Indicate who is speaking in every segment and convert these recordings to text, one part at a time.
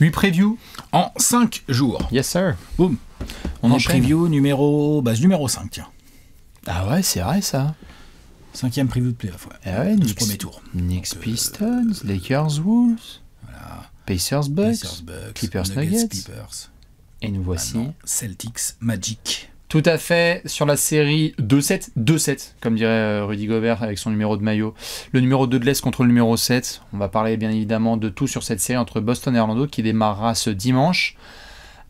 Speaker 1: 8 previews en 5 jours.
Speaker 2: Yes, sir.
Speaker 1: Boum. On enchaîne. Preview numéro 5, tiens.
Speaker 2: Ah ouais, c'est vrai ça.
Speaker 1: 5e preview de playoff, ouais.
Speaker 2: Ah ouais,
Speaker 1: du premier tour.
Speaker 2: Knicks Pistons, Lakers Wolves,
Speaker 1: voilà.
Speaker 2: Pacers Bucks, Clippers Nuggets.
Speaker 1: Clippers.
Speaker 2: Et nous voici.
Speaker 1: Celtics Magic.
Speaker 2: Tout à fait, sur la série 2-7, comme dirait Rudy Gobert avec son numéro de maillot. Le numéro 2 de l'Est contre le numéro 7. On va parler bien évidemment de tout sur cette série entre Boston et Orlando qui démarrera ce dimanche.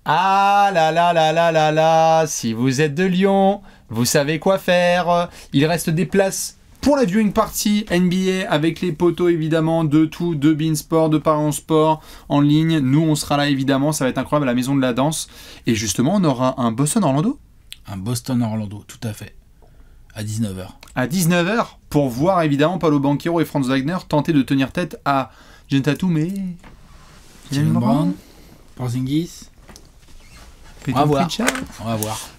Speaker 2: Ah là là là là là là, si vous êtes de Lyon, vous savez quoi faire. Il reste des places pour la viewing party NBA avec les poteaux évidemment de tout, de Beansport, de Paris Sport en ligne. Nous on sera là évidemment, ça va être incroyable à la Maison de la Danse. Et justement on aura un Boston-Orlando.
Speaker 1: Un Boston-Orlando, tout à fait. À 19h.
Speaker 2: À 19h, pour voir évidemment Paolo Banchero et Franz Wagner tenter de tenir tête à Jason Tatum et
Speaker 1: Jalen Brown, Porzingis. On va voir.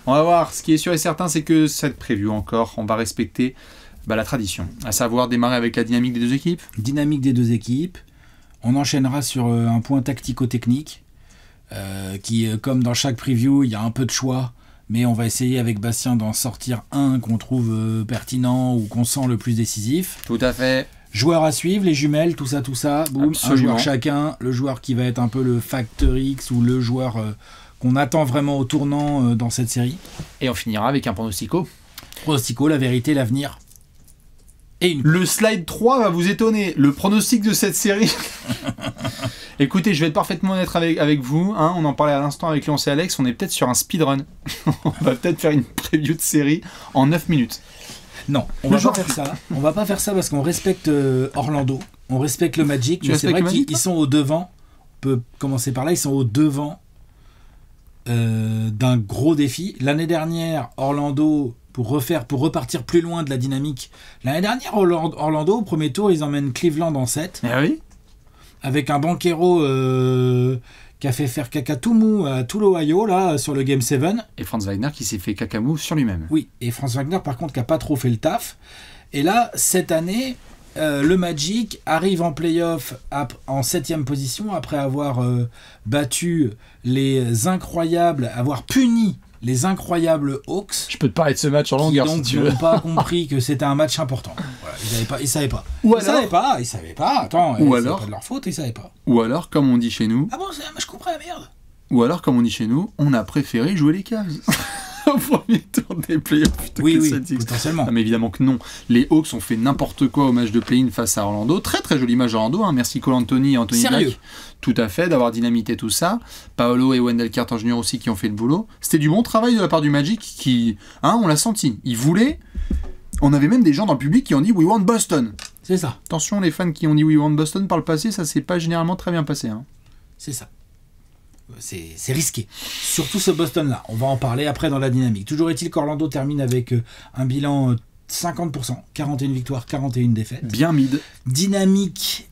Speaker 2: On va voir. Ce qui est sûr et certain, c'est que cette preview encore, on va respecter la tradition. À savoir démarrer avec la dynamique des deux équipes.
Speaker 1: Dynamique des deux équipes. On enchaînera sur un point tactico-technique qui, comme dans chaque preview, il y a un peu de choix. Mais on va essayer avec Bastien d'en sortir un qu'on trouve pertinent ou qu'on sent le plus décisif.
Speaker 2: Tout à fait.
Speaker 1: Joueurs à suivre, les jumelles, tout ça. Boum, absolument. Un joueur chacun. Le joueur qui va être un peu le facteur X ou le joueur qu'on attend vraiment au tournant dans cette série.
Speaker 2: Et on finira avec un pronostico.
Speaker 1: Pronostico, la vérité, l'avenir.
Speaker 2: Le slide 3 va vous étonner. Le pronostic de cette série... Écoutez, je vais être parfaitement honnête avec vous. Hein, on en parlait à l'instant avec Léon et Alex. On est peut-être sur un speedrun. On va peut-être faire une preview de série en 9 minutes.
Speaker 1: Non, on va pas faire ça. On va pas faire ça parce qu'on respecte Orlando. On respecte le Magic. Mais c'est vrai qu'ils sont au devant. On peut commencer par là. Ils sont au devant d'un gros défi. L'année dernière, Orlando... Pour repartir plus loin de la dynamique. L'année dernière, Orlando, au premier tour, ils emmènent Cleveland en 7.
Speaker 2: Ah oui.
Speaker 1: Avec un Banchero qui a fait faire caca tout mou à tout l'Ohio, là, sur le Game 7.
Speaker 2: Et Franz Wagner qui s'est fait caca mou sur lui-même.
Speaker 1: Oui, et Franz Wagner, par contre, qui n'a pas trop fait le taf. Et là, cette année, le Magic arrive en play-off en 7e position, après avoir battu avoir puni les incroyables Hawks.
Speaker 2: Je peux te parler de ce match en longueur si tu veux.
Speaker 1: Ils n'ont pas compris que c'était un match important. Voilà, ils savaient pas. Ils savaient pas. Attends, c'est pas de leur faute, ils savaient pas.
Speaker 2: Ou alors, comme on dit chez nous...
Speaker 1: Ah bon, c'est un match qu'on prend la merde.
Speaker 2: Ou alors, comme on dit chez nous, on a préféré jouer les Cavs. Au premier tour des playoffs plutôt que Celtics.
Speaker 1: Potentiellement.
Speaker 2: Non, mais évidemment que non. Les Hawks ont fait n'importe quoi au match de play-in face à Orlando. Très très joli match d'Orlando. Hein. Merci Cole Anthony et Anthony Black. Tout à fait, d'avoir dynamité tout ça. Paolo et Wendell Carter Jr. aussi qui ont fait le boulot. C'était du bon travail de la part du Magic qui, on l'a senti. Ils voulaient. On avait même des gens dans le public qui ont dit We want Boston.
Speaker 1: C'est ça.
Speaker 2: Attention, les fans qui ont dit We want Boston par le passé, ça s'est pas généralement très bien passé. Hein.
Speaker 1: C'est ça. C'est risqué. Surtout ce Boston-là. On va en parler après dans la dynamique. Toujours est-il qu'Orlando termine avec un bilan 50%, 41 victoires, 41 défaites.
Speaker 2: Bien mid.
Speaker 1: Dynamique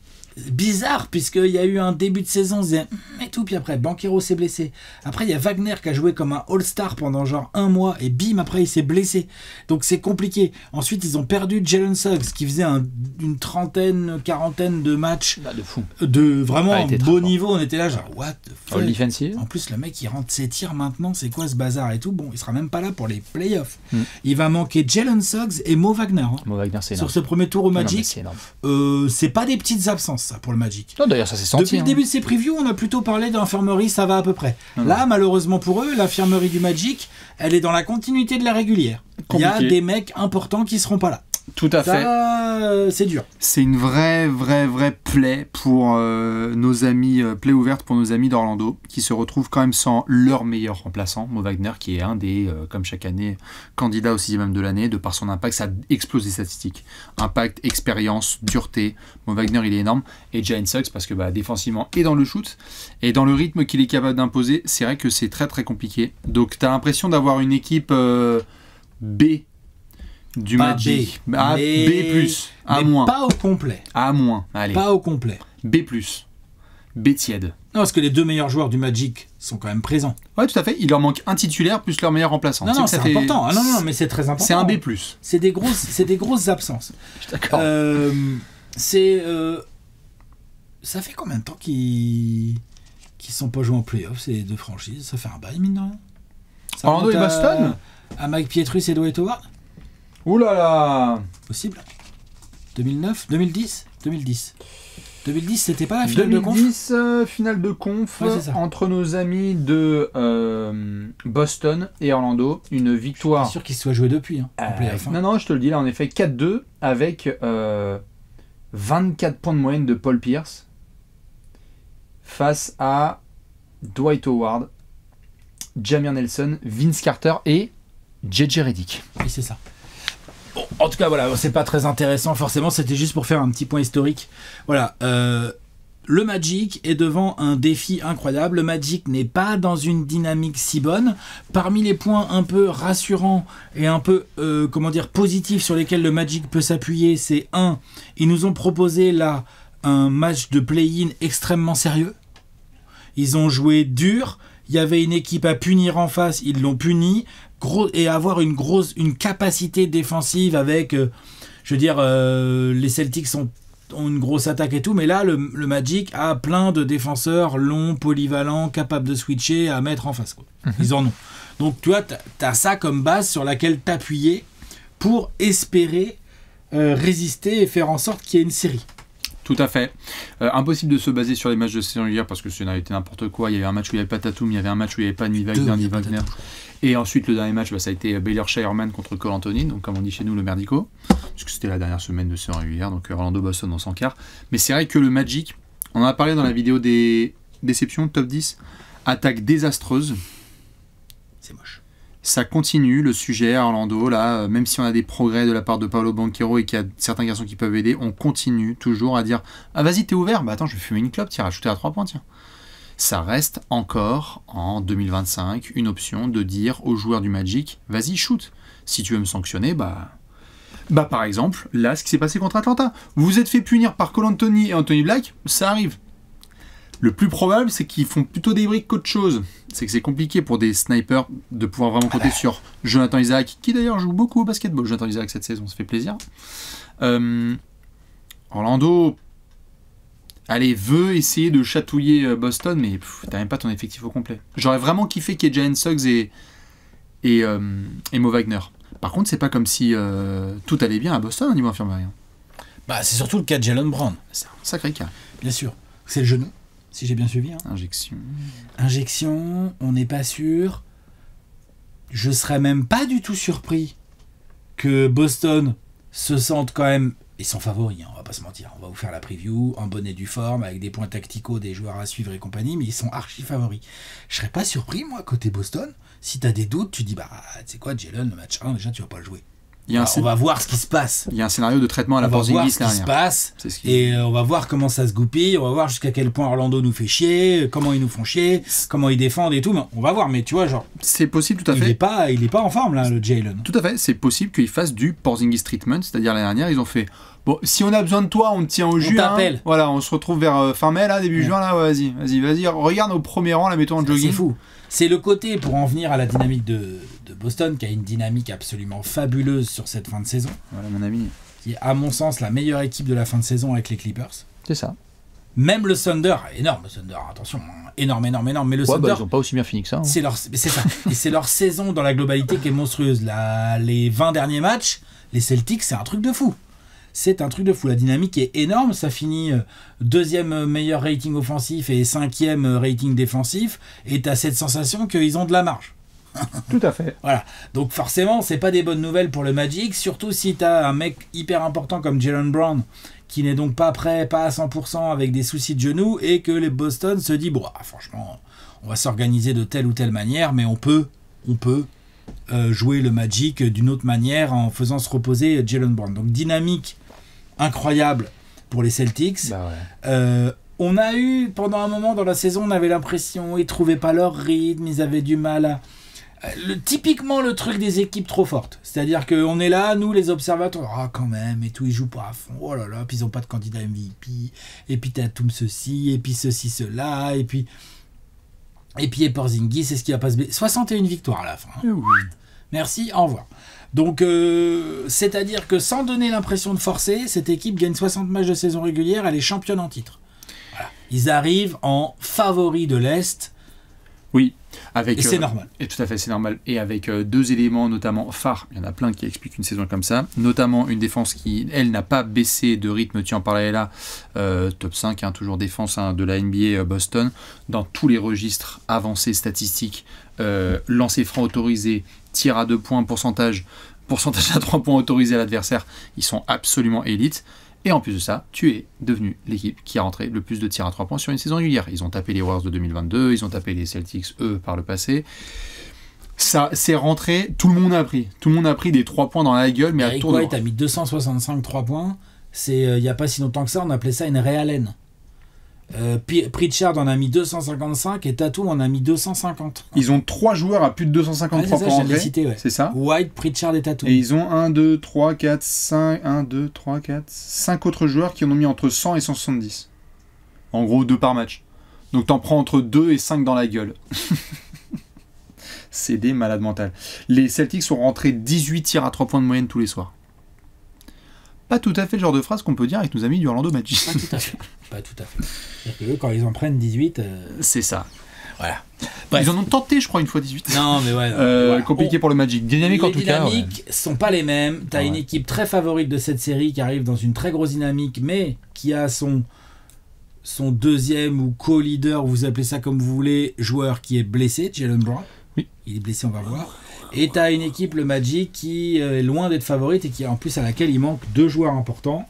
Speaker 1: bizarre, puisqu'il y a eu un début de saison, on se disait, et tout, puis après, Banchero s'est blessé. Après, il y a Wagner qui a joué comme un All-Star pendant genre 1 mois, et bim, après, il s'est blessé. Donc, c'est compliqué. Ensuite, ils ont perdu Jalen Suggs, qui faisait une quarantaine de matchs.
Speaker 2: De fou.
Speaker 1: De vraiment beau niveau. On était là, genre, what the fuck.
Speaker 2: All defensive.
Speaker 1: En plus, le mec, il rentre ses tirs maintenant, c'est quoi ce bazar et tout. Bon, il sera même pas là pour les playoffs. Il va manquer Jalen Suggs et Mo Wagner. Hein.
Speaker 2: Mo Wagner, c'est énorme.
Speaker 1: Sur ce premier tour au Magic.
Speaker 2: C'est énorme.
Speaker 1: C'est pas des petites absences, ça, pour le Magic.
Speaker 2: Non, d'ailleurs, ça s'est senti.
Speaker 1: Depuis le début de ces previews, on a plutôt parlé d'infirmerie, ça va à peu près. Là, malheureusement pour eux, l'infirmerie du Magic, elle est dans la continuité de la régulière. Il y a des mecs importants qui seront pas là.
Speaker 2: Tout à fait.
Speaker 1: C'est dur.
Speaker 2: C'est une vraie plaie pour nos amis, plaie ouverte pour nos amis d'Orlando, qui se retrouvent quand même sans leur meilleur remplaçant, Mo Wagner, qui est un des, comme chaque année, candidats au 6e homme de l'année, de par son impact, ça explose les statistiques. Impact, expérience, dureté. Mo Wagner, il est énorme. Et Jalen Suggs, parce que défensivement et dans le shoot, et dans le rythme qu'il est capable d'imposer, c'est vrai que c'est très très compliqué. Donc tu as l'impression d'avoir une équipe B du Magic. B+, A-,
Speaker 1: pas au complet.
Speaker 2: A-, allez.
Speaker 1: Pas au complet.
Speaker 2: B+, B tiède.
Speaker 1: Non, parce que les deux meilleurs joueurs du Magic sont quand même présents.
Speaker 2: Ouais, tout à fait. Il leur manque un titulaire plus leur meilleur remplaçant.
Speaker 1: Non, c'est important. Ah, non, mais c'est très important.
Speaker 2: C'est un B+.
Speaker 1: C'est des grosses absences.
Speaker 2: Je suis d'accord.
Speaker 1: Ça fait combien de temps qu'ils qui sont pas joués en playoff, c'est les deux franchises. Ça fait un bail, mine de rien. Ça
Speaker 2: Orlando et
Speaker 1: remonte
Speaker 2: Boston
Speaker 1: à Mike Pietrus et Dwight Howard.
Speaker 2: Ouh là là.
Speaker 1: Possible. 2009, 2010, 2010, c'était pas la finale de conf.
Speaker 2: 2010, finale de conf
Speaker 1: Ouais, c'est ça.
Speaker 2: entre nos amis de Boston et Orlando. Une victoire.
Speaker 1: C'est sûr qu'il se soit joué depuis, hein, en playoff. Hein.
Speaker 2: Non, je te le dis, là, en effet, 4-2 avec 24 points de moyenne de Paul Pierce face à Dwight Howard, Jameer Nelson, Vince Carter et JJ Redick.
Speaker 1: Oui, c'est ça. Bon, en tout cas, voilà, c'est pas très intéressant, forcément, c'était juste pour faire un petit point historique. Voilà, le Magic est devant un défi incroyable. Le Magic n'est pas dans une dynamique si bonne. Parmi les points un peu rassurants et un peu, positifs sur lesquels le Magic peut s'appuyer, c'est ils nous ont proposé là un match de play-in extrêmement sérieux. Ils ont joué dur. Il y avait une équipe à punir en face, ils l'ont puni. Et avoir une capacité défensive avec, les Celtics ont une grosse attaque et tout, mais là, le Magic a plein de défenseurs longs, polyvalents, capables de switcher, à mettre en face. Quoi. Ils en ont. Donc, tu vois, t'as ça comme base sur laquelle t'appuyer pour espérer résister et faire en sorte qu'il y ait une série.
Speaker 2: Tout à fait. Impossible de se baser sur les matchs de saison régulière parce que ça n'a été n'importe quoi. Il y avait un match où il n'y avait pas Tatum, il y avait un match où il n'y avait pas ni Wagner ni Wagner. Et ensuite, le dernier match, ça a été Baylor Shireman contre Cole Anthony, donc comme on dit chez nous, le merdico, puisque c'était la dernière semaine de saison régulière, donc Orlando-Boston en 100 quarts. Mais c'est vrai que le Magic, on en a parlé dans la vidéo des déceptions, top 10, attaque désastreuse.
Speaker 1: C'est moche.
Speaker 2: Ça continue, le sujet à Orlando, là, même si on a des progrès de la part de Paolo Banchero et qu'il y a certains garçons qui peuvent aider, on continue toujours à dire « Ah vas-y, t'es ouvert ? Bah attends, je vais fumer une clope, tiens, rajouter à 3 points, tiens. » Ça reste encore, en 2025, une option de dire aux joueurs du Magic « Vas-y, shoot. Si tu veux me sanctionner, bah par exemple, là, ce qui s'est passé contre Atlanta. Vous vous êtes fait punir par Cole Anthony et Anthony Black, ça arrive. Le plus probable, c'est qu'ils font plutôt des briques qu'autre chose. C'est que c'est compliqué pour des snipers de pouvoir vraiment compter sur Jonathan Isaac, qui d'ailleurs joue beaucoup au basketball, Jonathan Isaac, cette saison, ça fait plaisir. Orlando, veut essayer de chatouiller Boston, mais t'as même pas ton effectif au complet. J'aurais vraiment kiffé qu'il y ait Jalen Suggs et Mo Wagner. Par contre, c'est pas comme si tout allait bien à Boston au niveau infirmerie.
Speaker 1: Bah, c'est surtout le cas de Jalen Brown.
Speaker 2: C'est un sacré cas.
Speaker 1: Bien sûr. C'est le genou, si j'ai bien suivi. Hein. Injection, on n'est pas sûr. Je serais même pas du tout surpris que Boston se sente quand même... Ils sont favoris, hein, on va pas se mentir. On va vous faire la preview en bonne et due forme, avec des points tacticaux, des joueurs à suivre et compagnie, mais ils sont archi favoris. Je serais pas surpris, moi, côté Boston. Si t'as des doutes, tu dis, tu sais quoi, Jalen, le match 1, déjà, tu vas pas le jouer. On va voir ce qui se passe.
Speaker 2: Il y a un scénario de traitement à la Porzingis
Speaker 1: derrière. On va voir ce qui se passe, et on va voir comment ça se goupille, on va voir jusqu'à quel point Orlando nous fait chier, comment ils nous font chier, comment ils défendent et tout, mais on va voir, mais tu vois, genre...
Speaker 2: C'est possible, tout à fait.
Speaker 1: Il est pas en forme, là, le Jalen.
Speaker 2: Tout à fait, c'est possible qu'il fasse du Porzingis treatment, c'est-à-dire l'année dernière, ils ont fait... Bon, si on a besoin de toi, on te tient au jus.
Speaker 1: On t'appelle.
Speaker 2: Hein. Voilà, on se retrouve vers fin mai, là, début juin, là, vas-y. Regarde au premier rang, là, mets-toi en jogging.
Speaker 1: C'est fou. C'est le côté, pour en venir à la dynamique de Boston, qui a une dynamique absolument fabuleuse sur cette fin de saison.
Speaker 2: Voilà, mon ami.
Speaker 1: Qui est, à mon sens, la meilleure équipe de la fin de saison avec les Clippers.
Speaker 2: C'est ça.
Speaker 1: Même le Thunder, énorme, le Thunder, attention, énorme, mais le Thunder...
Speaker 2: ils n'ont pas aussi bien fini que ça. Hein.
Speaker 1: C'est ça. Et c'est leur saison dans la globalité qui est monstrueuse. Les 20 derniers matchs, les Celtics, c'est un truc de fou. C'est un truc de fou. La dynamique est énorme. Ça finit deuxième meilleur rating offensif et cinquième rating défensif. Et tu as cette sensation qu'ils ont de la marge.
Speaker 2: Tout à fait.
Speaker 1: Voilà. Donc forcément, c'est pas des bonnes nouvelles pour le Magic. Surtout si tu as un mec hyper important comme Jalen Brown qui n'est donc pas prêt, pas à 100% avec des soucis de genoux et que les Boston se dit franchement, on va s'organiser de telle ou telle manière, mais on peut jouer le Magic d'une autre manière en faisant se reposer Jalen Brown. Donc dynamique incroyable pour les Celtics. On a eu, pendant un moment dans la saison, on avait l'impression ils trouvaient pas leur rythme, ils avaient du mal à... typiquement le truc des équipes trop fortes. C'est-à-dire qu'on est là, nous les observateurs, quand même, et tout, ils jouent pas à fond, oh là là, puis ils ont pas de candidat MVP, et puis t'as tout ceci, et puis ceci, cela, et puis Porzingis, c'est ce qui va pas se blesser. 61 victoires à la fin.
Speaker 2: Oui.
Speaker 1: Merci, au revoir. Donc, c'est-à-dire que sans donner l'impression de forcer, cette équipe gagne 60 matchs de saison régulière, elle est championne en titre. Voilà. Ils arrivent en favoris de l'Est.
Speaker 2: Oui, avec,
Speaker 1: et c'est normal.
Speaker 2: Et tout à fait, c'est normal. Et avec deux éléments, notamment phares, il y en a plein qui expliquent une saison comme ça, notamment une défense qui, elle, n'a pas baissé de rythme, tu en parlais là, top 5, hein, toujours défense de la NBA Boston, dans tous les registres avancés statistiques, lancer franc autorisé, tir à 2 points, pourcentage à 3 points autorisé à l'adversaire, ils sont absolument élites. Et en plus de ça, tu es devenu l'équipe qui a rentré le plus de tirs à 3 points sur une saison régulière. Ils ont tapé les Warriors de 2022, ils ont tapé les Celtics, eux, par le passé. Ça, c'est rentré, tout le monde a pris. Tout le monde a pris des 3 points dans la gueule, mais à tour de
Speaker 1: White a mis 265 3 points. Il n'y a pas si longtemps que ça, on appelait ça une Real N. Pritchard en a mis 255 et Tatum en a mis 250.
Speaker 2: Ils ont 3 joueurs à plus de 253 points rentrés. C'est ça.
Speaker 1: White, Pritchard et Tatum.
Speaker 2: Et ils ont 5 autres joueurs qui en ont mis entre 100 et 170. En gros, 2 par match. Donc t'en prends entre 2 et 5 dans la gueule. C'est des malades mentales. Les Celtics ont rentré 18 tirs à 3 points de moyenne tous les soirs. Pas tout à fait le genre de phrase qu'on peut dire avec nos amis du Orlando Magic.
Speaker 1: Pas tout à fait. Pas tout à fait. C'est-à-dire que eux, quand ils en prennent 18...
Speaker 2: C'est ça.
Speaker 1: Voilà.
Speaker 2: Bref. Ils en ont tenté, je crois, une fois 18.
Speaker 1: Non, mais ouais.
Speaker 2: Voilà. Compliqué pour le Magic. Dynamique en tout cas.
Speaker 1: Les dynamiques sont pas les mêmes. T'as une équipe très favorite de cette série qui arrive dans une très grosse dynamique, mais qui a son deuxième ou co-leader, vous appelez ça comme vous voulez, joueur qui est blessé, Jaylen Brown.
Speaker 2: Oui.
Speaker 1: Il est blessé, on va voir. Et tu as une équipe, le Magic, qui est loin d'être favorite et qui, en plus, à laquelle il manque 2 joueurs importants.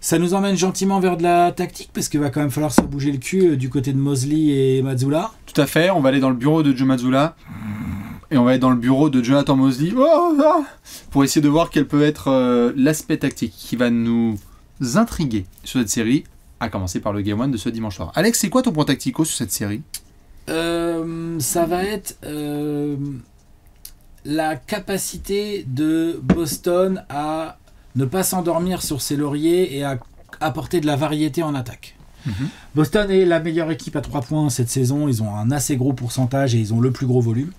Speaker 1: Ça nous emmène gentiment vers de la tactique, parce qu'il va quand même falloir se bouger le cul du côté de Mosley et Mazzulla.
Speaker 2: Tout à fait, on va aller dans le bureau de Joe Mazzulla et on va aller dans le bureau de Jonathan Mosley pour essayer de voir quel peut être l'aspect tactique qui va nous intriguer sur cette série, à commencer par le Game 1 de ce dimanche soir. Alex, c'est quoi ton point tactico sur cette série ?
Speaker 1: Ça va être... la capacité de Boston à ne pas s'endormir sur ses lauriers et à apporter de la variété en attaque. Boston est la meilleure équipe à 3 points cette saison. Ils ont un assez gros pourcentage et ils ont le plus gros volume.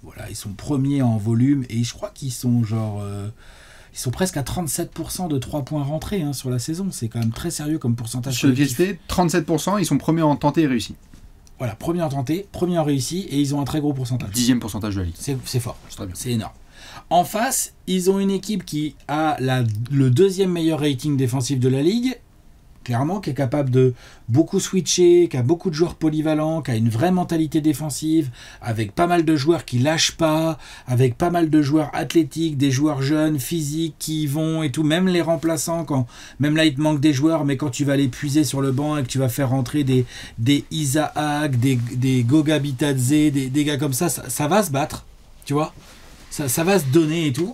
Speaker 1: Voilà, ils sont premiers en volume et je crois qu'ils sont ils sont presque à 37% de 3 points rentrés sur la saison. C'est quand même très sérieux comme pourcentage.
Speaker 2: Sur le VST, 37%, ils sont premiers en tenté et réussi.
Speaker 1: Voilà, premier en tenté, premier en réussi, et ils ont un très gros pourcentage.
Speaker 2: 10e pourcentage de la ligue.
Speaker 1: C'est fort,
Speaker 2: c'est très bien.
Speaker 1: C'est énorme. En face, ils ont une équipe qui a le 2e meilleur rating défensif de la ligue, clairement, qui est capable de beaucoup switcher, qui a beaucoup de joueurs polyvalents, qui a une vraie mentalité défensive, avec pas mal de joueurs qui lâchent pas, avec pas mal de joueurs athlétiques, des joueurs jeunes, physiques, qui y vont et tout, même les remplaçants, même là il te manque des joueurs, mais quand tu vas les puiser sur le banc et que tu vas faire rentrer des Isaac, des Goga Bitadze, des gars comme ça va se battre, tu vois, ça va se donner et tout.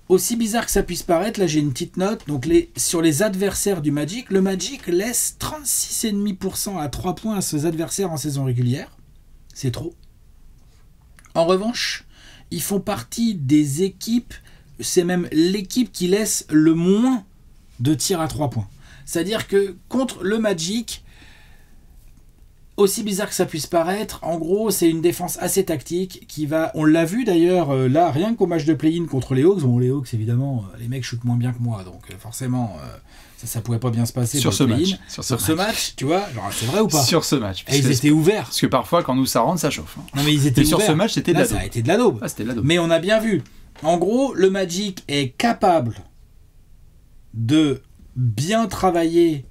Speaker 1: Aussi bizarre que ça puisse paraître, là j'ai une petite note, donc sur les adversaires du Magic, le Magic laisse 36,5% à 3 points à ses adversaires en saison régulière. C'est trop. En revanche, ils font partie des équipes, c'est même l'équipe qui laisse le moins de tirs à 3 points. C'est-à-dire que contre le Magic, aussi bizarre que ça puisse paraître, en gros, c'est une défense assez tactique qui va... On l'a vu d'ailleurs, là, rien qu'au match de play-in contre les Hawks. Bon, les Hawks, évidemment, les mecs shootent moins bien que moi, donc forcément, ça pouvait pas bien se passer
Speaker 2: sur ce match.
Speaker 1: Sur ce match, tu vois, genre, c'est vrai ou pas ?
Speaker 2: Sur ce match.
Speaker 1: Et ils étaient ouverts.
Speaker 2: Parce que parfois, quand nous ça rentre, ça chauffe.
Speaker 1: Non, mais ils étaient ouverts.
Speaker 2: Sur ce match, c'était de la daube.
Speaker 1: Ça a été de la daube.
Speaker 2: Ah, c'était de la daube.
Speaker 1: Mais on a bien vu. En gros, le Magic est capable de bien travailler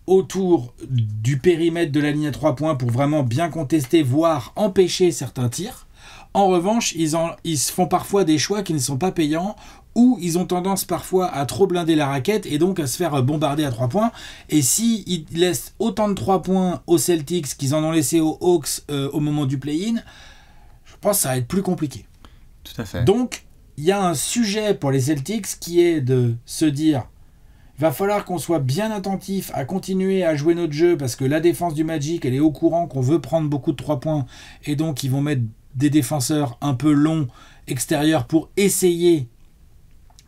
Speaker 1: autour du périmètre de la ligne à 3 points pour vraiment bien contester, voire empêcher certains tirs. En revanche, ils font parfois des choix qui ne sont pas payants, ou ils ont tendance parfois à trop blinder la raquette et donc à se faire bombarder à 3 points. Et s'ils laissent autant de 3 points aux Celtics qu'ils en ont laissé aux Hawks au moment du play-in, je pense que ça va être plus compliqué.
Speaker 2: Tout à fait.
Speaker 1: Donc, il y a un sujet pour les Celtics qui est de se dire... Il va falloir qu'on soit bien attentif à continuer à jouer notre jeu parce que la défense du Magic, elle est au courant qu'on veut prendre beaucoup de 3 points et donc ils vont mettre des défenseurs un peu longs extérieurs pour essayer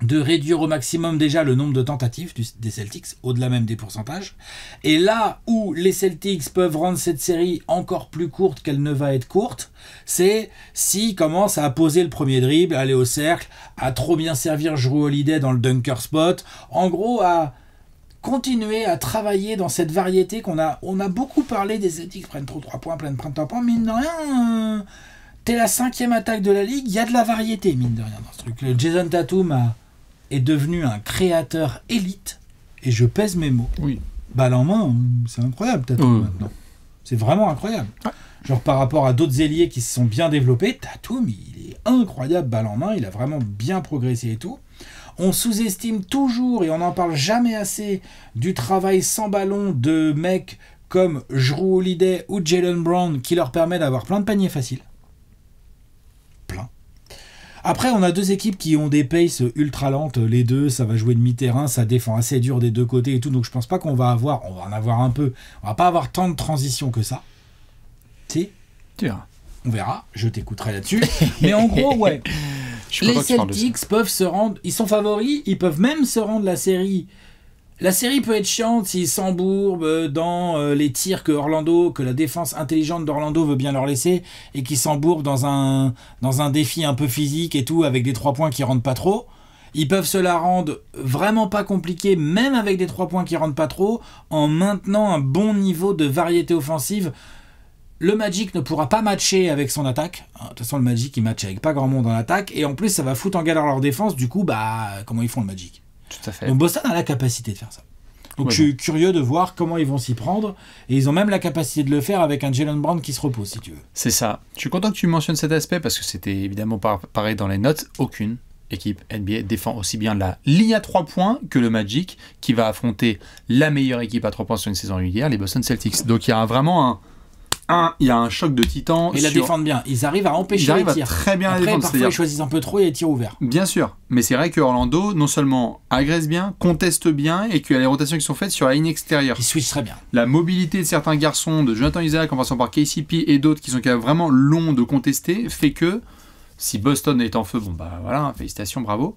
Speaker 1: de réduire au maximum déjà le nombre de tentatives des Celtics, au-delà même des pourcentages. Et là où les Celtics peuvent rendre cette série encore plus courte qu'elle ne va être courte, c'est s'ils commencent à poser le premier dribble, à aller au cercle, à trop bien servir Jrue Holiday dans le dunker spot, en gros à continuer à travailler dans cette variété on a beaucoup parlé des Celtics prennent trop 3 points, plein de 3 points, mine de rien, t'es la 5e attaque de la ligue, il y a de la variété, mine de rien, dans ce truc. Le Jason Tatum est devenu un créateur élite, et je pèse mes mots.
Speaker 2: Oui.
Speaker 1: Balle en main, c'est incroyable, Tatum, maintenant. C'est vraiment incroyable. Ouais. Genre, par rapport à d'autres ailiers qui se sont bien développés, Tatum, il est incroyable, balle en main, il a vraiment bien progressé et tout. On sous-estime toujours, et on n'en parle jamais assez, du travail sans ballon de mecs comme Jrue Holiday ou Jaylen Brown, qui leur permet d'avoir plein de paniers faciles. Plein. Après, on a 2 équipes qui ont des paces ultra lentes, les deux, ça va jouer de mi-terrain, ça défend assez dur des deux côtés et tout, donc je pense pas on va en avoir un peu, on va pas avoir tant de transitions que ça. Si. Tu verras. On verra, je t'écouterai là-dessus. Mais en gros, ouais. Les Celtics peuvent se rendre, ils sont favoris, ils peuvent même se rendre la série. La série peut être chiante s'ils s'embourbent dans les tirs que la défense intelligente d'Orlando veut bien leur laisser, et qu'ils s'embourbent dans un défi un peu physique et tout, avec des 3 points qui rentrent pas trop. Ils peuvent se la rendre vraiment pas compliquée, même avec des 3 points qui rentrent pas trop, en maintenant un bon niveau de variété offensive. Le Magic ne pourra pas matcher avec son attaque. De toute façon, le Magic, il match avec pas grand monde en attaque. Et en plus, ça va foutre en galère leur défense. Du coup, comment ils font le Magic ?
Speaker 2: Tout à fait.
Speaker 1: Donc Boston a la capacité de faire ça. Donc je suis curieux de voir comment ils vont s'y prendre. Et ils ont même la capacité de le faire avec un Jaylen Brown qui se repose, si tu veux.
Speaker 2: C'est ça. Je suis content que tu mentionnes cet aspect parce que c'était évidemment pareil dans les notes. Aucune équipe NBA défend aussi bien la ligne à 3 points que le Magic, qui va affronter la meilleure équipe à 3 points sur une saison régulière, les Boston Celtics. Donc il y a vraiment il y a un choc de titans.
Speaker 1: Ils la défendent bien. Ils arrivent à empêcher les tirs.
Speaker 2: Très bien
Speaker 1: Après,
Speaker 2: la défendre.
Speaker 1: Parfois, ils choisissent un peu trop et les tirs ouverts.
Speaker 2: Bien sûr. Mais c'est vrai que Orlando, non seulement agresse bien, conteste bien, et qu'il y a les rotations qui sont faites sur la ligne extérieure.
Speaker 1: Ils switchent très bien.
Speaker 2: La mobilité de certains garçons, de Jonathan Isaac en passant par KCP et d'autres qui sont quand même vraiment longs de contester, fait que si Boston est en feu, voilà, félicitations, bravo.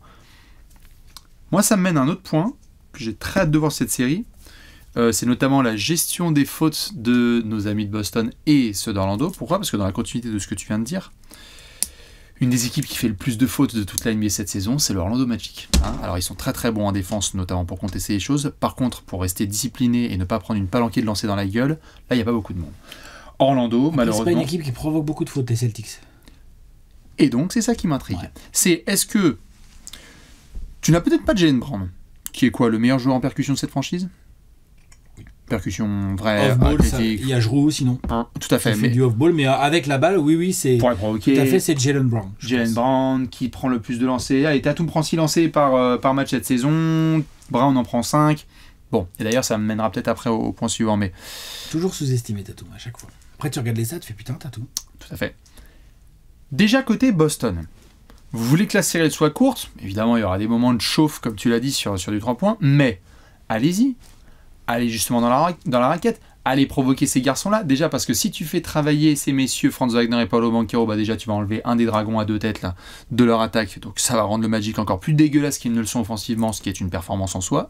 Speaker 2: Moi, ça me mène à un autre point, que j'ai très hâte de voir cette série. C'est notamment la gestion des fautes de nos amis de Boston et ceux d'Orlando. Pourquoi ? Parce que dans la continuité de ce que tu viens de dire, une des équipes qui fait le plus de fautes de toute la NBA cette saison, c'est le Orlando Magic. Alors ils sont très très bons en défense, notamment pour contester les choses. Par contre, pour rester discipliné et ne pas prendre une palanquée de lancer dans la gueule, là il n'y a pas beaucoup de monde. Orlando, malheureusement...
Speaker 1: C'est pas une équipe qui provoque beaucoup de fautes, les Celtics.
Speaker 2: Et donc c'est ça qui m'intrigue. Ouais. Est-ce que tu n'as peut-être pas Jaylen Brown, qui est quoi, le meilleur joueur en percussion de cette franchise ? Percussion vraie, athlétique.
Speaker 1: Il y a Jrue sinon.
Speaker 2: Tout à fait.
Speaker 1: Il fait du off-ball, mais avec la balle, oui, c'est.
Speaker 2: Pour provoquer.
Speaker 1: Tout à fait, c'est Jaylen Brown.
Speaker 2: Jaylen Brown qui prend le plus de lancers. Allez, Tatum prend 6 lancers par match cette saison. Brown en prend 5. Bon, et d'ailleurs, ça me mènera peut-être après au point suivant, mais.
Speaker 1: Toujours sous-estimé Tatum à chaque fois. Après, tu regardes les stats, tu fais putain, Tatum.
Speaker 2: Tout à fait. Déjà côté Boston. Vous voulez que la série soit courte ? Évidemment, il y aura des moments de chauffe, comme tu l'as dit, sur du 3 points, mais allez-y. Allez justement dans la raquette, allez provoquer ces garçons-là. Déjà parce que si tu fais travailler ces messieurs, Franz Wagner et Paolo Banchero, déjà tu vas enlever un des dragons à 2 têtes là, de leur attaque. Donc ça va rendre le Magic encore plus dégueulasse qu'ils ne le sont offensivement, ce qui est une performance en soi.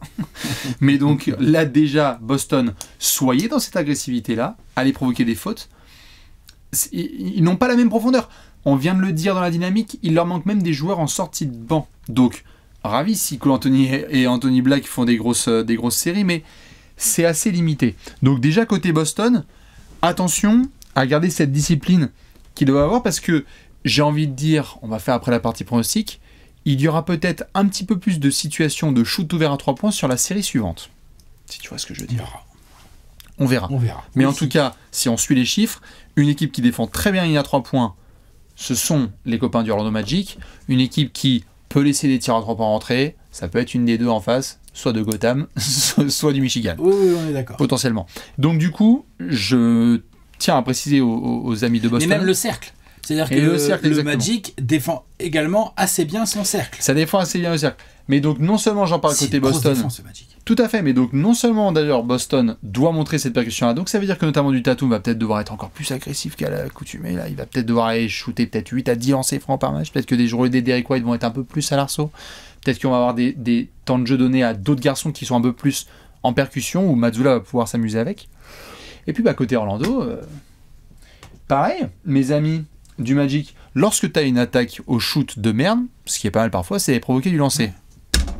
Speaker 2: Mais donc là déjà, Boston, soyez dans cette agressivité-là, allez provoquer des fautes. Ils n'ont pas la même profondeur. On vient de le dire dans la dynamique, il leur manque même des joueurs en sortie de banc. Donc, ravi si Cole Anthony et Anthony Black font des grosses séries, mais c'est assez limité. Donc déjà côté Boston, attention à garder cette discipline qu'ils doivent avoir, parce que j'ai envie de dire, on va faire après la partie pronostic, il y aura peut-être un petit peu plus de situations de shoot ouvert à 3 points sur la série suivante. Si tu vois ce que je veux dire. On verra. Mais en tout cas, si on suit les chiffres, une équipe qui défend très bien ligne à 3 points, ce sont les copains du Orlando Magic. Une équipe qui peut laisser des tirs à 3 points rentrer, ça peut être une des deux en face, soit de Gotham, soit du Michigan.
Speaker 1: Oui, on est d'accord.
Speaker 2: Potentiellement. Donc du coup, je tiens à préciser aux amis de Boston.
Speaker 1: Mais même le cercle. C'est-à-dire que le Magic défend également assez bien son cercle.
Speaker 2: Ça défend assez bien le cercle. Mais donc non seulement j'en parle côté Boston.
Speaker 1: Défense, le Magic.
Speaker 2: Tout à fait, mais donc non seulement d'ailleurs Boston doit montrer cette percussion-là, donc ça veut dire que notamment du Tatum va peut-être devoir être encore plus agressif qu'à l'accoutumée. Là, il va peut-être devoir aller shooter peut-être 8 à 10 lancers francs par match. Peut-être que des joueurs des Derrick White vont être un peu plus à l'arceau. Peut-être qu'on va avoir des temps de jeu donnés à d'autres garçons qui sont un peu plus en percussion, où Mazzulla va pouvoir s'amuser avec. Et puis côté Orlando, pareil, mes amis du Magic, lorsque tu as une attaque au shoot de merde, ce qui est pas mal parfois, c'est provoquer du lancer.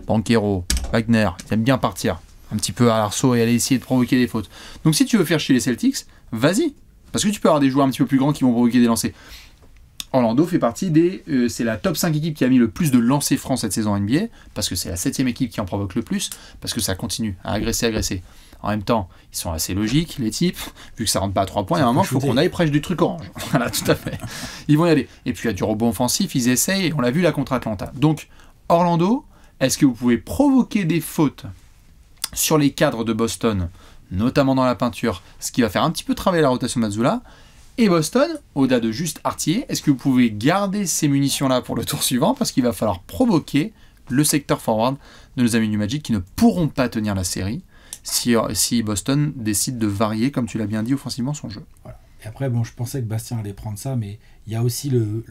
Speaker 2: Banchero, Wagner, ils aiment bien partir. un petit peu à l'arceau et aller essayer de provoquer des fautes. Donc si tu veux faire chier les Celtics, vas-y. Parce que tu peux avoir des joueurs un petit peu plus grands qui vont provoquer des lancers. Orlando fait partie c'est la top 5 équipe qui a mis le plus de lancers francs cette saison en NBA, parce que c'est la 7ème équipe qui en provoque le plus, parce que ça continue à agresser. En même temps, ils sont assez logiques, les types, vu que ça rentre pas à 3 points, il y a un moment, il faut qu'on aille prêche du truc orange. Voilà, tout à fait. Ils vont y aller. Et puis il y a du rebond offensif, ils essayent, et on l'a vu là contre Atlanta. Donc, Orlando, est-ce que vous pouvez provoquer des fautes sur les cadres de Boston, notamment dans la peinture, ce qui va faire un petit peu travailler la rotation de Mazzulla? Et Boston, au-delà de juste artiller, est-ce que vous pouvez garder ces munitions-là pour le tour suivant? Parce qu'il va falloir provoquer le secteur forward de nos amis du Magic qui ne pourront pas tenir la série si Boston décide de varier, comme tu l'as bien dit, offensivement son jeu.
Speaker 1: Voilà. Et après, bon, je pensais que Bastien allait prendre ça, mais il y a aussi le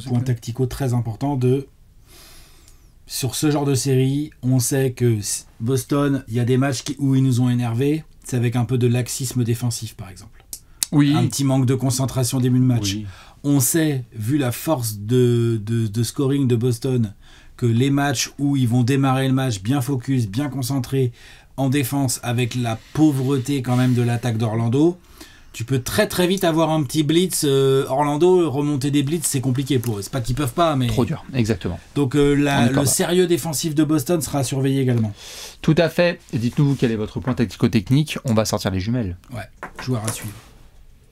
Speaker 1: point tactico très important de... Sur ce genre de série, on sait que Boston, il y a des matchs où ils nous ont énervés, c'est avec un peu de laxisme défensif, par exemple.
Speaker 2: Oui.
Speaker 1: Un petit manque de concentration au début de match.
Speaker 2: Oui.
Speaker 1: On sait, vu la force de scoring de Boston, que les matchs où ils vont démarrer le match bien focus, bien concentrés, en défense, avec la pauvreté quand même de l'attaque d'Orlando, tu peux très très vite avoir un petit blitz. Orlando, remonter des blitz, c'est compliqué pour eux. C'est pas qu'ils peuvent pas, mais...
Speaker 2: Trop dur, exactement.
Speaker 1: Donc le sérieux défensif de Boston sera surveillé également. Tout
Speaker 2: à fait. Et dites-nous quel est votre point tactico-technique. On va sortir les jumelles.
Speaker 1: Ouais, joueur à suivre.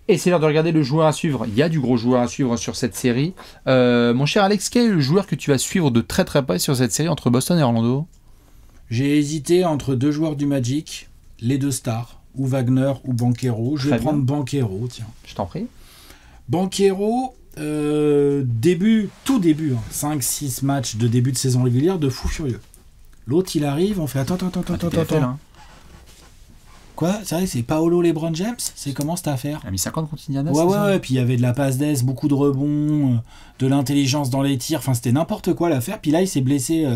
Speaker 2: Et c'est l'heure de regarder le joueur à suivre. Il y a du gros joueur à suivre sur cette série. Mon cher Alex, quel est le joueur que tu vas suivre de très très près sur cette série entre Boston et Orlando?
Speaker 1: J'ai hésité entre 2 joueurs du Magic, les 2 stars, ou Wagner ou Banchero. Je vais prendre Banchero, tiens.
Speaker 2: Je t'en prie.
Speaker 1: Banchero, tout début, 5-6 matchs de début de saison régulière de fou furieux. L'autre, il arrive, on fait attends. Quoi? C'est vrai, c'est Paolo LeBron James? C'est comment cette affaire?
Speaker 2: Il a mis 50 contre Indiana.
Speaker 1: Ouais, puis il y avait de la passe d'aise, beaucoup de rebonds, de l'intelligence dans les tirs, enfin c'était n'importe quoi l'affaire. Puis là, il s'est blessé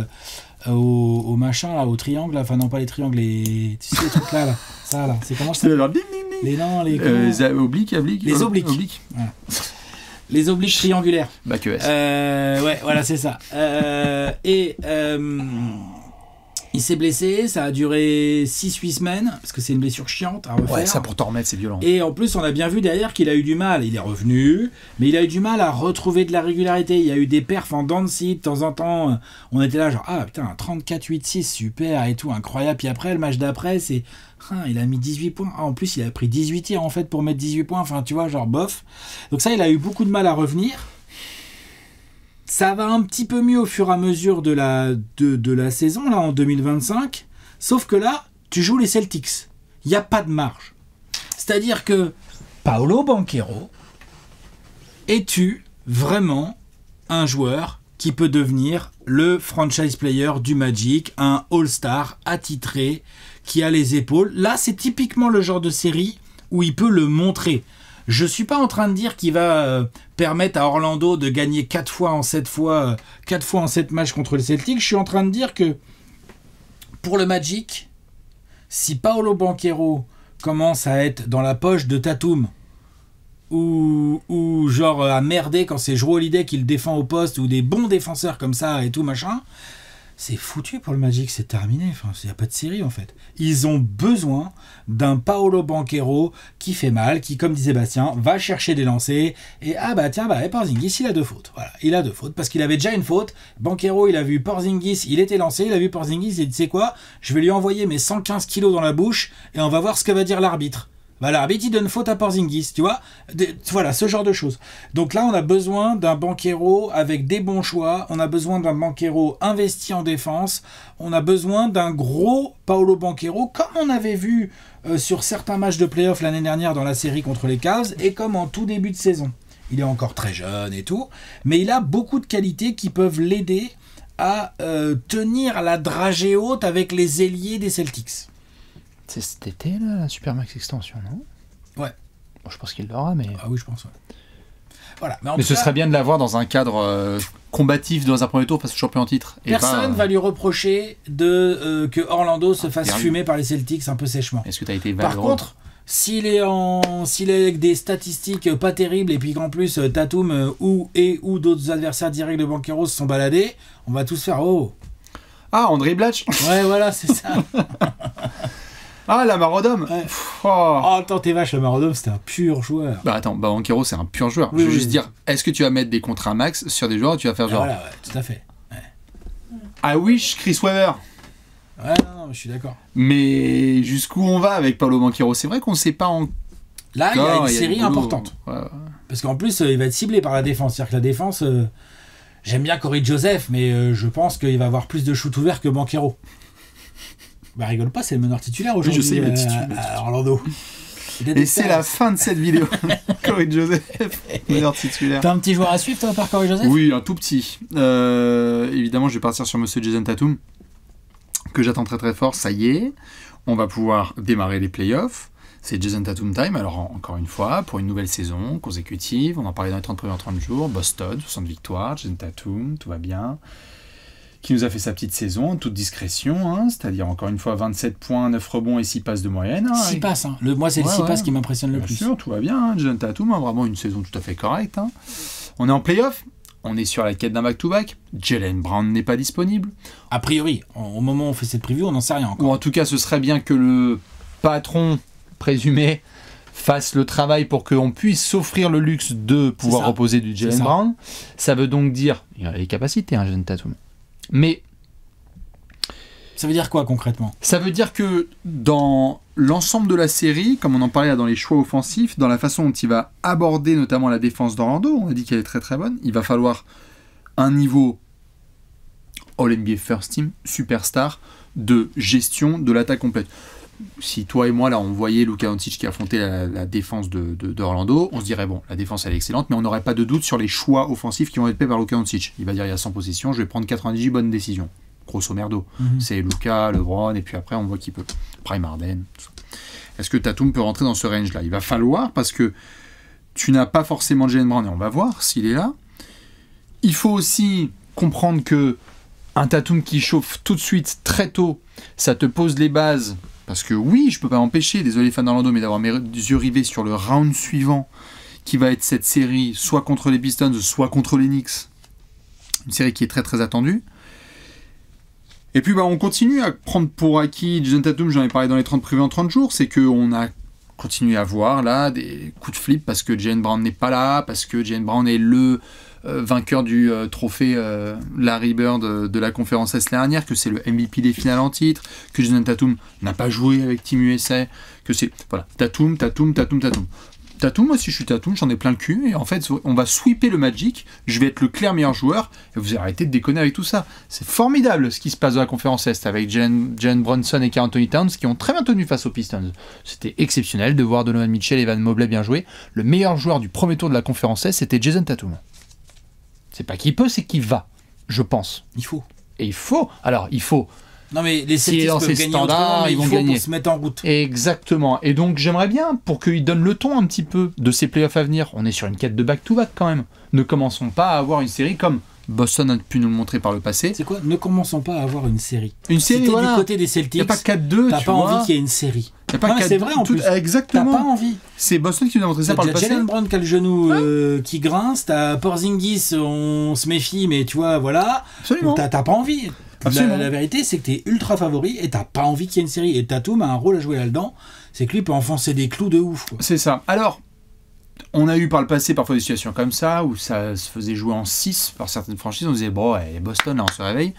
Speaker 1: au machin, là, au triangle, là. Enfin non, pas les triangles, les trucs là, ça là, c'est comment ça?
Speaker 2: Les obliques.
Speaker 1: Les obliques. Voilà. Les obliques triangulaires.
Speaker 2: Bah que
Speaker 1: ouais, voilà, c'est ça. Il s'est blessé, ça a duré 6-8 semaines, parce que c'est une blessure chiante à refaire.
Speaker 2: Ouais, ça pour t'en remettre, c'est violent.
Speaker 1: Et en plus, on a bien vu derrière qu'il a eu du mal. Il est revenu, mais il a eu du mal à retrouver de la régularité. Il y a eu des perfs en dents de scie, de temps en temps. On était là genre, ah putain, 34-8-6, super, et tout, incroyable. Puis après, le match d'après, c'est... il a mis 18 points. En plus, il a pris 18 tirs, en fait, pour mettre 18 points. Enfin, tu vois, genre, bof. Donc ça, il a eu beaucoup de mal à revenir. Ça va un petit peu mieux au fur et à mesure de la saison, là, en 2025. Sauf que là, tu joues les Celtics. Il n'y a pas de marge. C'est-à-dire que Paolo Banchero, es-tu vraiment un joueur qui peut devenir le franchise player du Magic, un All-Star attitré, qui a les épaules? Là, c'est typiquement le genre de série où il peut le montrer. Je ne suis pas en train de dire qu'il va permettre à Orlando de gagner 4 fois en 7 matchs contre les Celtics. Je suis en train de dire que pour le Magic, si Paolo Banchero commence à être dans la poche de Tatum ou genre à merder quand c'est Jrue Holiday qui le défend au poste ou des bons défenseurs comme ça et tout machin, c'est foutu pour le Magic, c'est terminé. Enfin, il n'y a pas de série en fait. Ils ont besoin d'un Paolo Banchero qui fait mal, qui, comme disait Bastien, va chercher des lancers. Et Porzingis, il a 2 fautes. Voilà, il a 2 fautes parce qu'il avait déjà une faute. Banchero, il a vu Porzingis, il était lancé, il a vu Porzingis, il dit, tu sais quoi, je vais lui envoyer mes 115 kilos dans la bouche et on va voir ce que va dire l'arbitre. L'arbitre, il donne faute à Porzingis, tu vois. Voilà, ce genre de choses. Donc là, on a besoin d'un Banchero avec des bons choix. On a besoin d'un Banchero investi en défense. On a besoin d'un gros Paolo Banchero, comme on avait vu sur certains matchs de play-off l'année dernière dans la série contre les Cavs, et comme en tout début de saison. Il est encore très jeune et tout, mais il a beaucoup de qualités qui peuvent l'aider à tenir la dragée haute avec les ailiers des Celtics.
Speaker 2: C'est cet été, là, la Supermax Extension, non?
Speaker 1: Ouais.
Speaker 2: Bon, je pense qu'il l'aura, mais...
Speaker 1: Ah oui, je pense, ouais. Voilà.
Speaker 2: Mais ce serait bien de l'avoir dans un cadre combatif dans un premier tour face au champion en titre.
Speaker 1: Personne va lui reprocher que Orlando se fasse fumer par les Celtics un peu sèchement.
Speaker 2: Est-ce que tu as été
Speaker 1: Par contre, s'il est avec des statistiques pas terribles et puis qu'en plus Tatum ou d'autres adversaires directs de Banchero se sont baladés, on va tous faire « Oh !»
Speaker 2: Ah, André Blatch.
Speaker 1: Ouais, voilà, c'est ça.
Speaker 2: Ah, Lamar Odom.
Speaker 1: Ouais.
Speaker 2: Oh.
Speaker 1: Oh, attends, t'es vache, Lamar Odom, c'était un pur joueur.
Speaker 2: Bah attends, Banchero, c'est un pur joueur.
Speaker 1: Oui,
Speaker 2: je veux
Speaker 1: oui,
Speaker 2: juste dire, est-ce que tu vas mettre des contrats max sur des joueurs où tu vas faire genre...
Speaker 1: Voilà, ouais, tout à fait.
Speaker 2: I wish Chris Webber.
Speaker 1: Ouais, non, je suis d'accord.
Speaker 2: Mais jusqu'où on va avec Paolo Banchero? C'est vrai qu'on ne sait pas encore.
Speaker 1: Là, il y a une série
Speaker 2: du boulot.
Speaker 1: importante.
Speaker 2: Ouais.
Speaker 1: Parce qu'en plus, il va être ciblé par la défense. C'est-à-dire que la défense, j'aime bien Corey Joseph, mais je pense qu'il va avoir plus de shoot ouverts que Banchero. Bah, rigole pas, c'est le meneur titulaire aujourd'hui.
Speaker 2: Oui, je sais, il est titulaire.
Speaker 1: À Orlando.
Speaker 2: Et c'est la fin de cette vidéo. Corey Joseph, meneur titulaire.
Speaker 1: T'as un petit joueur à suivre, toi, par Corey Joseph?
Speaker 2: Oui, un tout petit. Évidemment, je vais partir sur Monsieur Jason Tatum, que j'attends très très fort. Ça y est, on va pouvoir démarrer les playoffs. C'est Jason Tatum time. Alors, encore une fois, pour une nouvelle saison consécutive, on en parlait dans les 30 premiers 30 jours. Boston, 60 victoires, Jason Tatum, tout va bien. Qui nous a fait sa petite saison en toute discrétion, hein, c'est-à-dire encore une fois 27 points, 9 rebonds et 6 passes de moyenne. Hein,
Speaker 1: 6 passes, hein. Moi c'est les 6 passes qui m'impressionnent le plus.
Speaker 2: Bien sûr, tout va bien, hein, Jason Tatum, hein, vraiment une saison tout à fait correcte. Hein. On est en play-off, on est sur la quête d'un back-to-back, Jaylen Brown n'est pas disponible.
Speaker 1: A priori, au moment où on fait cette preview, on n'en sait rien encore.
Speaker 2: Ou en tout cas, ce serait bien que le patron présumé fasse le travail pour qu'on puisse s'offrir le luxe de pouvoir reposer du Jaylen Brown. Ça veut donc dire, il a les capacités, hein, Jason Tatum. Mais
Speaker 1: ça veut dire quoi concrètement?
Speaker 2: Ça veut dire que dans l'ensemble de la série, comme on en parlait là, dans les choix offensifs, dans la façon dont il va aborder notamment la défense d'Orlando, on a dit qu'elle est très très bonne, il va falloir un niveau All-NBA First Team, superstar, de gestion de l'attaque complète. Si toi et moi là on voyait Luka Doncic qui affrontait la défense d'Orlando, on se dirait bon, la défense elle est excellente, mais on n'aurait pas de doute sur les choix offensifs qui vont être faits par Luka Doncic. Il va dire il y a 100 possessions, je vais prendre 98 bonnes décisions. Grosso merdo. C'est Luka, LeBron, et puis après on voit qui peut. Prime Harden. Est-ce que Tatum peut rentrer dans ce range là? Il va falloir, parce que tu n'as pas forcément Jaylen Brown, et on va voir s'il est là. Il faut aussi comprendre que un Tatum qui chauffe tout de suite, très tôt, ça te pose les bases. Parce que oui, je peux pas m'empêcher, désolé fans d'Orlando, mais d'avoir mes yeux rivés sur le round suivant, qui va être cette série, soit contre les Pistons, soit contre les Knicks. Une série qui est très très attendue. Et puis on continue à prendre pour acquis Jason Tatum, j'en ai parlé dans les 30 privés en 30 jours, c'est qu'on a continué à voir là des coups de flip parce que Jaylen Brown n'est pas là, parce que Jaylen Brown est le vainqueur du trophée Larry Bird de la conférence Est dernière, que c'est le MVP des finales en titre, que Jason Tatum n'a pas joué avec Team USA, que c'est voilà, Tatum. Tatum, moi si je suis Tatum, j'en ai plein le cul, et en fait on va sweeper le Magic, je vais être le clair meilleur joueur, et vous arrêtez de déconner avec tout ça. C'est formidable ce qui se passe dans la conférence Est avec Jalen Brunson et Karl Anthony Towns qui ont très bien tenu face aux Pistons. C'était exceptionnel de voir Donovan Mitchell et Evan Mobley bien jouer. Le meilleur joueur du premier tour de la conférence Est, c'était Jason Tatum. C'est pas qu'il peut, c'est qu'il va, je pense.
Speaker 1: Il faut.
Speaker 2: Et il faut. Alors, il faut.
Speaker 1: Non mais les Celtics peuvent gagner standards, mais ils vont gagner pour se mettre en route.
Speaker 2: Exactement. Et donc j'aimerais bien pour qu'ils donnent le ton un petit peu de ces playoffs à venir. On est sur une quête de back-to-back quand même. Ne commençons pas à avoir une série comme Boston a pu nous le montrer par le passé.
Speaker 1: C'est quoi? Ne commençons pas à avoir une série.
Speaker 2: Une série,
Speaker 1: si t'es
Speaker 2: voilà.
Speaker 1: Du côté des Celtics,
Speaker 2: y a pas 4-2,
Speaker 1: t'as pas envie qu'il y ait une série.
Speaker 2: Y a pas
Speaker 1: non, c'est vrai en plus.
Speaker 2: Exactement.
Speaker 1: T'as pas envie.
Speaker 2: C'est Boston qui nous a montré ça par le passé.
Speaker 1: Jaylen Brown qui a le genou qui grince. T'as Porzingis, on se méfie, mais tu vois, voilà.
Speaker 2: Absolument.
Speaker 1: T'as pas envie. La vérité, c'est que t'es ultra favori et t'as pas envie qu'il y ait une série. Et Tatum a un rôle à jouer là-dedans. C'est que lui peut enfoncer des clous de ouf. Quoi.
Speaker 2: C'est ça. Alors, on a eu par le passé parfois des situations comme ça où ça se faisait jouer en 6 par certaines franchises. On disait, bon, ouais, Boston, là, on se réveille.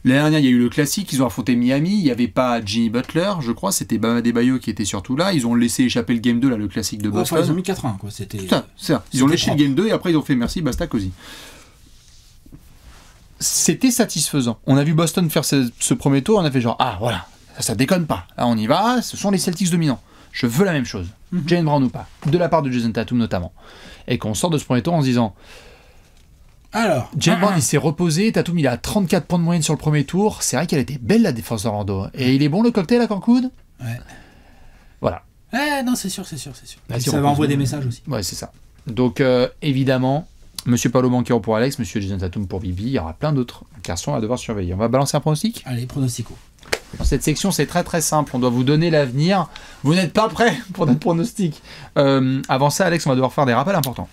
Speaker 2: L'année dernière, il y a eu le classique. Ils ont affronté Miami. Il n'y avait pas Jimmy Butler, je crois. C'était Bam Adebayo qui était surtout là. Ils ont laissé échapper le Game 2, là, le classique de Boston.
Speaker 1: Ils ont mis 4-1, quoi. C'était...
Speaker 2: Putain, c'est ça. Ils ont léché le Game 2 et après, ils ont fait merci, basta, cosy. C'était satisfaisant. On a vu Boston faire ce premier tour, on a fait genre, ah voilà, ça déconne pas. Là on y va, ce sont les Celtics dominants. Je veux la même chose, Jaylen Brown ou pas, de la part de Jason Tatum notamment. Et qu'on sort de ce premier tour en se disant,
Speaker 1: alors,
Speaker 2: Jaylen Brown il s'est reposé, Tatum il a 34 points de moyenne sur le premier tour, c'est vrai qu'elle était belle la défense d'Orlando. Et il est bon le cocktail à Cancun.
Speaker 1: Ouais.
Speaker 2: Voilà.
Speaker 1: Non, c'est sûr.
Speaker 2: Là,
Speaker 1: ça va envoyer des messages aussi.
Speaker 2: Ouais, c'est ça. Donc évidemment, Monsieur Paolo Banchero pour Alex, Monsieur Jason Tatum pour Bibi, il y aura plein d'autres garçons à devoir surveiller. On va balancer un pronostic ?
Speaker 1: Allez, pronostico.
Speaker 2: Dans cette section, c'est très très simple. On doit vous donner l'avenir. Vous n'êtes pas prêts pour notre pronostic. Avant ça, Alex, on va devoir faire des rappels importants.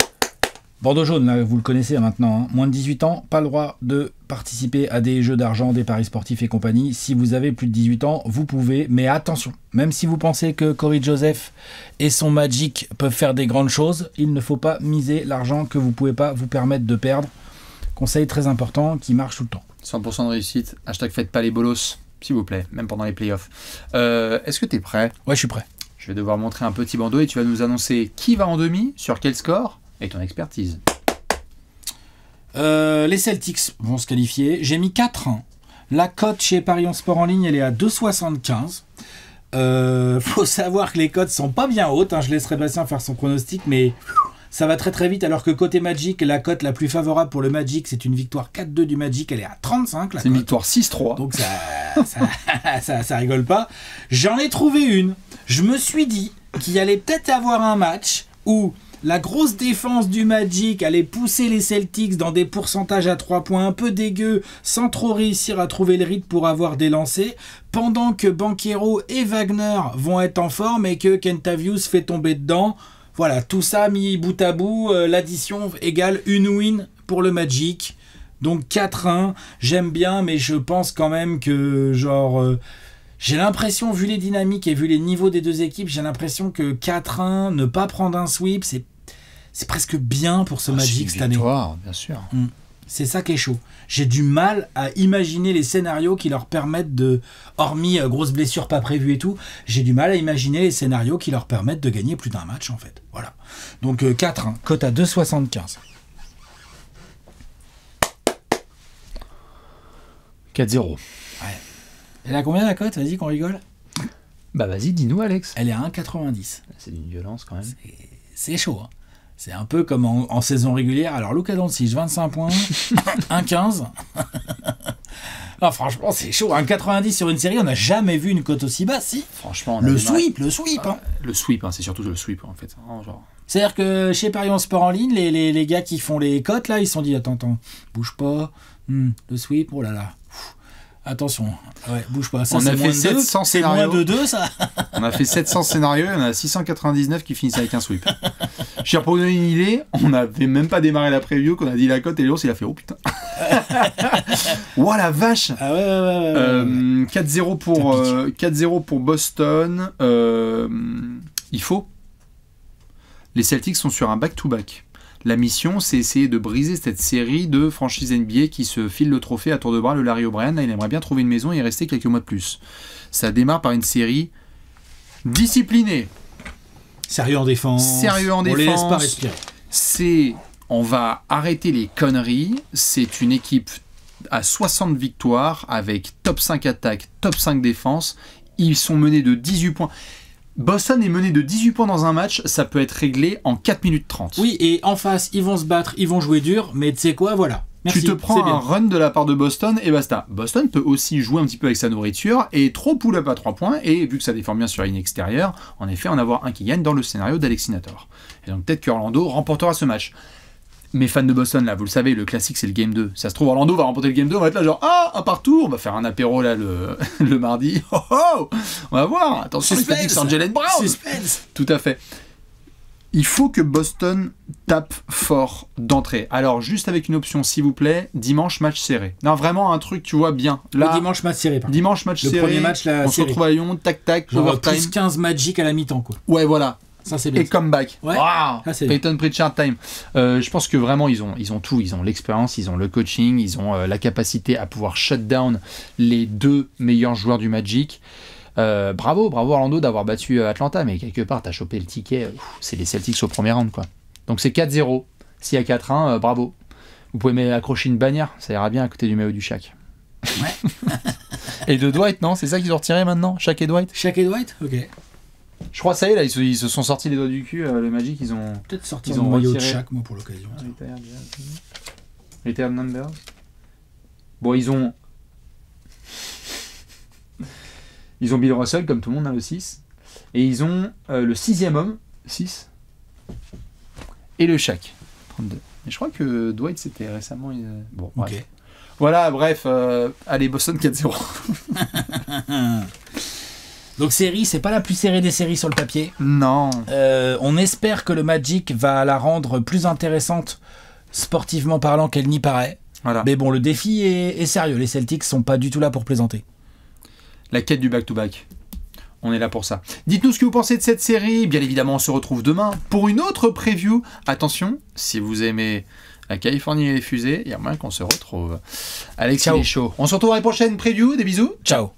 Speaker 1: Bordeaux jaune, là, vous le connaissez maintenant. Hein. Moins de 18 ans, pas le droit de participer à des jeux d'argent, des paris sportifs et compagnie. Si vous avez plus de 18 ans, vous pouvez. Mais attention, même si vous pensez que Corey Joseph et son Magic peuvent faire des grandes choses, il ne faut pas miser l'argent que vous ne pouvez pas vous permettre de perdre. Conseil très important qui marche tout le temps.
Speaker 2: 100% de réussite. Hashtag faites pas les bolos, s'il vous plaît, même pendant les playoffs. Est-ce que tu es prêt ?
Speaker 1: Ouais, je suis prêt.
Speaker 2: Je vais devoir montrer un petit bandeau et tu vas nous annoncer qui va en demi, sur quel score et ton expertise.
Speaker 1: Les Celtics vont se qualifier. J'ai mis 4-1. La cote chez Paris Sport en ligne, elle est à 2,75. Faut savoir que les cotes sont pas bien hautes. Hein. Je laisserai Bastien faire son pronostic, mais ça va très très vite. Alors que côté Magic, la cote la plus favorable pour le Magic, c'est une victoire 4-2 du Magic. Elle est à 35.
Speaker 2: C'est une victoire 6-3.
Speaker 1: Donc ça rigole pas. J'en ai trouvé une. Je me suis dit qu'il allait peut-être avoir un match où la grosse défense du Magic allait pousser les Celtics dans des pourcentages à 3 points un peu dégueux, sans trop réussir à trouver le rythme pour avoir des lancers, pendant que Banchero et Wagner vont être en forme et que Kentavius fait tomber dedans. Voilà, tout ça mis bout à bout, l'addition égale une win pour le Magic. Donc 4-1, j'aime bien, mais je pense quand même que j'ai l'impression, vu les dynamiques et vu les niveaux des deux équipes, j'ai l'impression que 4-1, ne pas prendre un sweep, c'est presque bien pour ce Magic cette année.
Speaker 2: Bien sûr.
Speaker 1: C'est ça qui est chaud. J'ai du mal à imaginer les scénarios qui leur permettent de, hormis grosses blessures pas prévues et tout, j'ai du mal à imaginer les scénarios qui leur permettent de gagner plus d'un match en fait. Voilà. Donc 4-1, cote à 2,75.
Speaker 2: 4-0.
Speaker 1: Ouais. Elle a combien la cote ? Vas-y qu'on rigole.
Speaker 2: Bah vas-y, dis-nous Alex.
Speaker 1: Elle est à 1,90.
Speaker 2: C'est d'une violence quand même.
Speaker 1: C'est chaud. Hein. C'est un peu comme en saison régulière. Alors Luka Doncic, 25 points, 1,15. Non, franchement, c'est chaud. 1,90 sur une série, on n'a jamais vu une cote aussi basse, si.
Speaker 2: Franchement,
Speaker 1: le sweep. Hein.
Speaker 2: Le sweep, hein, c'est surtout le sweep en fait.
Speaker 1: C'est-à-dire que chez Paris Sport en ligne, les gars qui font les cotes, là, ils se sont dit, attends, bouge pas. Le sweep, oh là là. Attention, ouais, bouge pas. Ça,
Speaker 2: on a fait 700 scénarios.
Speaker 1: C'est moins de 2, ça.
Speaker 2: On a fait 700 scénarios et on a 699 qui finissent avec un sweep. J'ai pour donner une idée, on n'avait même pas démarré la preview, qu'on a dit la cote et Léon, il a fait oh putain. Ouah la vache.
Speaker 1: Ah ouais.
Speaker 2: 4-0 pour Boston. Il faut. Les Celtics sont sur un back-to-back. La mission, c'est essayer de briser cette série de franchises NBA qui se filent le trophée à tour de bras, le Larry O'Brien. Là, il aimerait bien trouver une maison et y rester quelques mois de plus. Ça démarre par une série disciplinée.
Speaker 1: Sérieux en défense.
Speaker 2: On
Speaker 1: les laisse pas respirer.
Speaker 2: On va arrêter les conneries. C'est une équipe à 60 victoires avec top 5 attaque, top 5 défense. Ils sont menés de 18 points. Boston est mené de 18 points dans un match, ça peut être réglé en 4 minutes 30.
Speaker 1: Oui, et en face, ils vont se battre, ils vont jouer dur, mais tu sais quoi, voilà. Merci,
Speaker 2: tu te prends un run de la part de Boston et basta. Boston peut aussi jouer un petit peu avec sa nourriture et trop pull-up à 3 points, et vu que ça déforme bien sur la ligne extérieure, en effet, en avoir un qui gagne dans le scénario d'Alexinator. Et donc peut-être que Orlando remportera ce match. Mes fans de Boston, là, vous le savez, le classique, c'est le Game 2. Ça se trouve, Orlando va remporter le Game 2, on va être là genre, un partout, on va faire un apéro, là, le mardi. On va voir, attention, les Celtics sans Jalen Brown.
Speaker 1: Suspense.
Speaker 2: Tout à fait. Il faut que Boston tape fort d'entrée. Alors, juste avec une option, s'il vous plaît, dimanche, match serré. Non, vraiment un truc, tu vois, bien. Là,
Speaker 1: le dimanche, match serré.
Speaker 2: Dimanche, match serré.
Speaker 1: Le premier match, la
Speaker 2: on
Speaker 1: série.
Speaker 2: se retrouve à Lyon, tac,
Speaker 1: genre
Speaker 2: overtime.
Speaker 1: Plus 15 Magic à la mi-temps, quoi.
Speaker 2: Ouais, voilà.
Speaker 1: Ça, c'est bien.
Speaker 2: Et comeback.
Speaker 1: Ouais.
Speaker 2: Wow.
Speaker 1: Ça,
Speaker 2: Peyton Pritchard time. Je pense que vraiment, ils ont tout. Ils ont l'expérience, ils ont le coaching, ils ont la capacité à pouvoir shut down les deux meilleurs joueurs du Magic. Bravo Orlando d'avoir battu Atlanta, mais quelque part, t'as chopé le ticket. C'est les Celtics au premier round, quoi. Donc c'est 4-0. S'il y a 4-1, bravo. Vous pouvez accrocher une bannière, ça ira bien à côté du maillot du Shaq.
Speaker 1: Ouais.
Speaker 2: Et de Dwight, non? C'est ça qu'ils ont retiré maintenant? Shaq et Dwight?
Speaker 1: Shaq et Dwight? Ok.
Speaker 2: Je crois ça y est, là, ils se sont sortis les doigts du cul, le Magic, ils ont...
Speaker 1: Peut-être sortir le maillot de Shaq, moi, pour l'occasion.
Speaker 2: Retired numbers. Bon, ils ont Bill Russell, comme tout le monde, le 6. Et ils ont le 6e homme, 6. Et le Shaq, 32. Et je crois que Dwight, c'était récemment... Bon, bref.
Speaker 1: Ok.
Speaker 2: Voilà, bref. Allez, Boston 4-0.
Speaker 1: Donc série, c'est pas la plus serrée des séries sur le papier.
Speaker 2: Non.
Speaker 1: On espère que le Magic va la rendre plus intéressante sportivement parlant qu'elle n'y paraît.
Speaker 2: Voilà.
Speaker 1: Mais bon, le défi est sérieux. Les Celtics sont pas du tout là pour plaisanter.
Speaker 2: La quête du back-to-back. On est là pour ça. Dites-nous ce que vous pensez de cette série. Bien évidemment, on se retrouve demain pour une autre preview. Attention, si vous aimez la Californie et les fusées, il y a moyen qu'on se retrouve. Alexis, il est chaud. On se retrouve à la prochaine preview. Des bisous.
Speaker 1: Ciao.